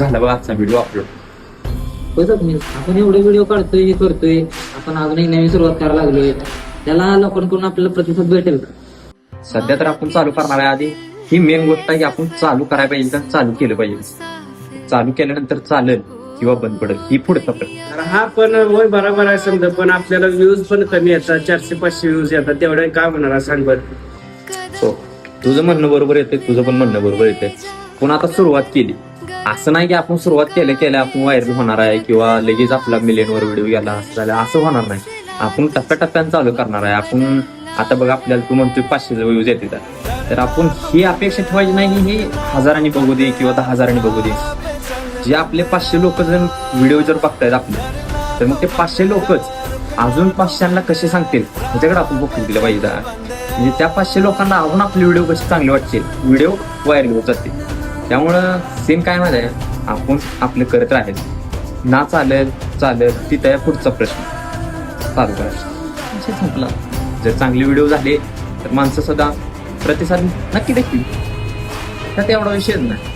झाला बघा आजचा व्हिडिओ अपलोड. बघत मी आपण एवढे व्हिडिओ काढतोय हे करतोय, आपण अजून एक नवीन सुरुवात करायला लागलोय, त्याला लोकांकडून आपल्याला प्रतिसाद भेटेल का? सध्या तर आपण चालू करणार आहे. आधी ही मेन गोष्ट आहे की आपण चालू करायला पाहिजे, तर चालू केलं पाहिजे. चालू केल्यानंतर चालेल किंवा बंद पडेल ही पुढचा प्रश्न. तर हा पण होय बरोबर आहे समजा, पण आपल्याला व्ह्यूज पण कमी येतात, 400-500 व्ह्यूज येतात, तेवढ्या काय होणार सांग बरं. हो, तुझं म्हणणं बरोबर येते, तुझं पण म्हणणं बरोबर येते. पण आता सुरुवात केली, असं नाही की आपण सुरुवात केल्या आपण व्हायरल होणार आहे किंवा लगेच आपला मिलियनवर व्हिडिओ गेला असं झालं, असं होणार नाही. आपण टप्प्याटप्प्यानं चालू करणार आहे. आपण आता बघ आपल्याला तू म्हणतोय 500 व्ह्यूज येते, तर आपण ही अपेक्षा ठेवायची नाही की हे 1000 बघू दे किंवा 10,000 बघू दे. जे आपले 500 लोक जर व्हिडिओ जर बघतायत आपले, तर मग ते 500 लोकच अजून 500 कसे सांगतील ह्याच्याकडे आपण फोकस दिलं पाहिजे. म्हणजे त्या 500 लोकांना अजून आपले व्हिडिओ कसे चांगले वाटतील, व्हिडिओ व्हायरल होत जाते. त्यामुळं सेम काय माहिती आहे, आपण आपलं करत राहायचं. ना चालेल तिथं आहे पुढचा प्रश्न, चालू करायचं असे संपला. जर चांगले व्हिडिओ झाले तर माणसं सुद्धा प्रतिसाद नक्की देतील, त्यात एवढा विषय नाही.